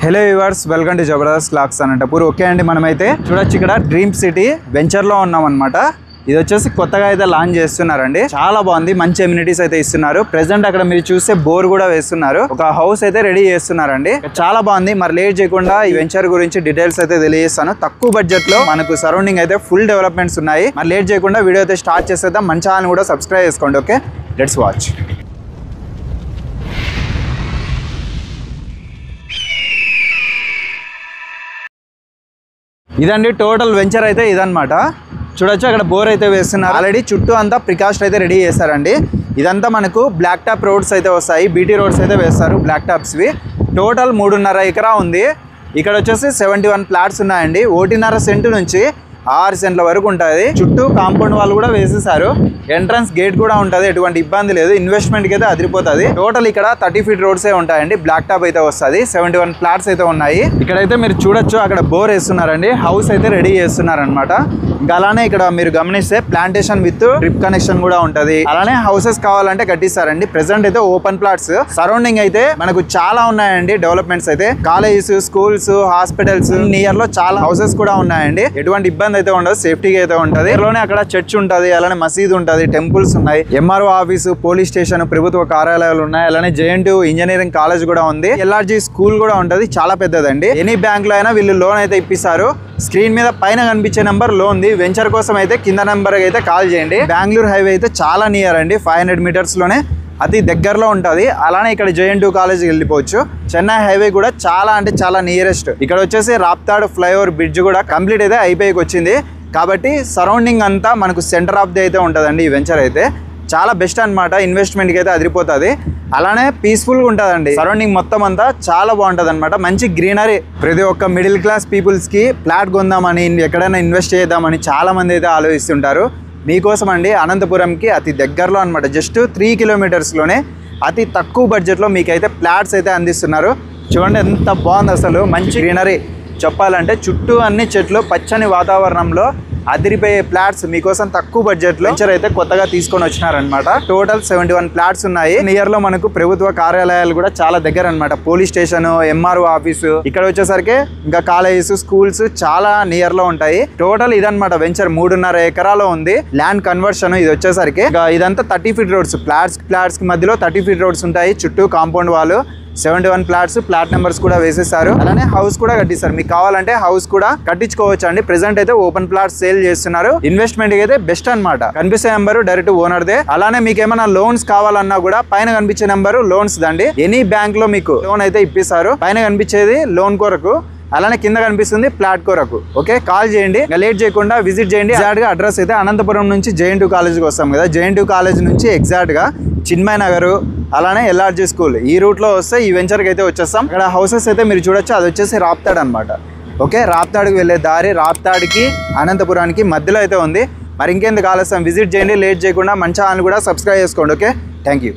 Hello viewers, welcome to Jabardasth clocks Anantapur. Okay అండి, మనమైతే చూడొచ్చు ఇక్కడ డ్రీమ్ సిటీ వెంచర్లో ఉన్నాం అనమాట. ఇది వచ్చేసి కొత్తగా అయితే లాంచ్ చేస్తున్నారండి. చాలా బాగుంది, మంచి ఎమ్యూనిటీస్ అయితే ఇస్తున్నారు. ప్రెసెంట్ అక్కడ మీరు చూస్తే బోర్ కూడా వేస్తున్నారు. ఒక హౌస్ అయితే రెడీ చేస్తున్నారండి. చాలా బాగుంది. మరి లేట్ చేయకుండా ఈ వెంచర్ గురించి డీటెయిల్స్ అయితే తెలియజేస్తాను. తక్కువ బడ్జెట్ లో మనకు సరౌండింగ్ అయితే ఫుల్ డెవలప్మెంట్స్ ఉన్నాయి. మరి లేట్ చేయకుండా వీడియో అయితే స్టార్ట్ చేసేద్దాం. మన ఛానల్ కూడా సబ్స్క్రైబ్ చేసుకోండి. Okay, let's watch. ఇదండి టోటల్ వెంచర్ అయితే ఇదన్నమాట. చూడొచ్చు అక్కడ బోర్ అయితే వేస్తున్నారు. ఆల్రెడీ చుట్టూ అంతా ప్రికాషన్ అయితే రెడీ చేశారండి. ఇదంతా మనకు బ్లాక్ టాప్ రోడ్స్ అయితే వస్తాయి, బీటీ రోడ్స్ అయితే వేస్తారు బ్లాక్ టాప్స్వి. టోటల్ 3.5 ఎకరా ఉంది. ఇక్కడ వచ్చేసి 71 ప్లాట్స్ ఉన్నాయండి. 1.5 సెంటు నుంచి 6 సెంట్ల వరకు ఉంటుంది. చుట్టూ కాంపౌండ్ వాళ్ళు కూడా వేసేసారు. ఎంట్రన్స్ గేట్ కూడా ఉంటుంది, ఎటువంటి ఇబ్బంది లేదు. ఇన్వెస్ట్మెంట్ కి అయితే అదిరిపోతుంది. టోటల్ ఇక్కడ 30 ఫీట్ రోడ్స్ ఉంటాయండి. బ్లాక్ టాప్ అయితే వస్తుంది. 71 ప్లాట్స్ అయితే ఉన్నాయి. ఇక్కడైతే మీరు చూడొచ్చు అక్కడ బోర్ వేస్తున్నారండి. హౌస్ అయితే రెడీ చేస్తున్నారు అనమాట. ఇంకా అలానే ఇక్కడ మీరు గమనిస్తే ప్లాంటేషన్ విత్ డ్రిప్ కనెక్షన్ కూడా ఉంటది. అలానే హౌసెస్ కావాలంటే కట్టిస్తారండి. ప్రెసెంట్ అయితే ఓపెన్ ప్లాట్స్. సరౌండింగ్ అయితే మనకు చాలా ఉన్నాయండి డెవలప్మెంట్స్ అయితే. కాలేజెస్, స్కూల్స్, హాస్పిటల్స్ నియర్ లో చాలా హౌసెస్ కూడా ఉన్నాయండి. ఎటువంటి ఇబ్బంది అయితే ఉండదు, సేఫ్టీగా అయితే ఉంటది. లోనే అక్కడ చర్చ్ ఉంటది, అలానే మసీద్ ఉంటది, టెంపుల్స్ ఉన్నాయి, ఎంఆర్ఓ ఆఫీసు, పోలీస్ స్టేషన్, ప్రభుత్వ కార్యాలయాలు ఉన్నాయి. అలానే జేఎన్టీయూ ఇంజనీరింగ్ కాలేజ్ కూడా ఉంది. ఎల్ఆర్జీ స్కూల్ కూడా ఉంటది. చాలా పెద్దదండి. ఎనీ బ్యాంక్ లో అయినా వీళ్ళు లోన్ అయితే ఇప్పిస్తారు. స్క్రీన్ మీద పైన కనిపించే నెంబర్ లోన్ ది. వెంచర్ కోసం అయితే కింద నెంబర్ అయితే కాల్ చేయండి. బెంగళూరు హైవే అయితే చాలా నియర్ అండి. 500 మీటర్స్ లోనే అతి దగ్గరలో ఉంటుంది. అలానే ఇక్కడ జేఎన్టీయూ కాలేజ్కి వెళ్ళిపోవచ్చు. చెన్నై హైవే కూడా చాలా అంటే చాలా నియరెస్ట్. ఇక్కడ వచ్చేసి రాప్తాడ్ ఫ్లైఓవర్ బ్రిడ్జ్ కూడా కంప్లీట్ అయితే అయిపోయి వచ్చింది. కాబట్టి సరౌండింగ్ అంతా మనకు సెంటర్ ఆఫ్ ది అయితే ఉంటుందండి. ఈ వెంచర్ అయితే చాలా బెస్ట్ అనమాట. ఇన్వెస్ట్మెంట్కి అయితే అదిరిపోతుంది. అలానే పీస్ఫుల్గా ఉంటుందండి. సరౌండింగ్ మొత్తం అంతా చాలా బాగుంటుంది అనమాట. మంచి గ్రీనరీ. ప్రతి ఒక్క మిడిల్ క్లాస్ పీపుల్స్కి ఫ్లాట్ కొందామని, ఎక్కడైనా ఇన్వెస్ట్ చేద్దామని చాలా మంది అయితే ఆలోచిస్తుంటారు. మీకోసం అండి అనంతపురంకి అతి దగ్గరలో అనమాట. జస్ట్ 3 కిలోమీటర్స్లోనే అతి తక్కువ బడ్జెట్లో మీకైతే ఫ్లాట్స్ అయితే అందిస్తున్నారు. చూడండి ఎంత బాగుంది అసలు. మంచి గ్రీనరీ. చెప్పాలంటే చుట్టూ అన్ని చెట్లు, పచ్చని వాతావరణంలో అదిరిపోయే ఫ్లాట్స్ మీకోసం తక్కువ బడ్జెట్ లో వెంచర్ అయితే కొత్తగా తీసుకొని వచ్చినారనమాట. టోటల్ 71 ఫ్లాట్స్ ఉన్నాయి. నియర్ లో మనకు ప్రభుత్వ కార్యాలయాలు కూడా చాలా దగ్గర అనమాట. పోలీస్ స్టేషన్, ఎంఆర్ఓ ఆఫీసు, ఇక్కడ వచ్చేసరికి ఇంకా కాలేజెస్, స్కూల్స్ చాలా నియర్ లో ఉంటాయి. టోటల్ ఇదనమాట వెంచర్. 3.5 ఎకరాలో ఉంది. ల్యాండ్ కన్వర్షన్ ఇది వచ్చేసరికి ఇదంతా 30 ఫీట్ రోడ్స్. ఫ్లాట్స్ కి మధ్యలో 30 ఫీట్ రోడ్స్ ఉంటాయి. చుట్టూ కాంపౌండ్ వాళ్ళు 71 ప్లాట్స్, ప్లాట్ నెంబర్స్ కూడా వేసేసారు. అలానే హౌస్ కూడా కట్టిస్తారు. మీకు కావాలంటే హౌస్ కూడా కట్టించుకోవచ్చు అండి. ప్రెసెంట్ అయితే ఓపెన్ ప్లాట్స్ సేల్ చేస్తున్నారు. ఇన్వెస్ట్మెంట్ అయితే బెస్ట్ అనమాట. కనిపించే నెంబర్ డైరెక్ట్ ఓనర్ దే. అలానే మీకు ఏమైనా లోన్స్ కావాలన్నా కూడా పైన కనిపించే నెంబర్ లోన్స్ దండి. ఎనీ బ్యాంక్ లో మీకు లోన్ అయితే ఇప్పిస్తారు. పైన కనిపించేది లోన్ కొరకు, అలానే కింద కనిపిస్తుంది ఫ్లాట్ కొరకు. ఓకే, కాల్ చేయండి. లేట్ చేయకుండా విజిట్ చేయండి. ఎగ్జాక్ట్ గా అడ్రస్ అయితే అనంతపురం నుంచి జేఎన్టీయూ కాలేజ్కి వస్తాం కదా. జేఎన్టీయూ కాలేజ్ నుంచి ఎగ్జాక్ట్ గా చిన్మయ్ నగర్, అలానే ఎల్ఆర్జీ స్కూల్, ఈ రూట్ లో వస్తే ఈ వెంచర్కి అయితే వచ్చేస్తాం. ఇక్కడ హౌసెస్ అయితే మీరు చూడొచ్చు. అది వచ్చేసి రాప్తాడ్ అనమాట. ఓకే, రాప్తాడ్కి వెళ్ళే దారి రాప్తాడ్కి అనంతపురానికి మధ్యలో అయితే ఉంది. మరి ఇంకెందుకు ఆలస్యం, విజిట్ చేయండి. లేట్ చేయకుండా మన ఛానల్ కూడా సబ్స్క్రైబ్ చేసుకోండి. Okay, thank you.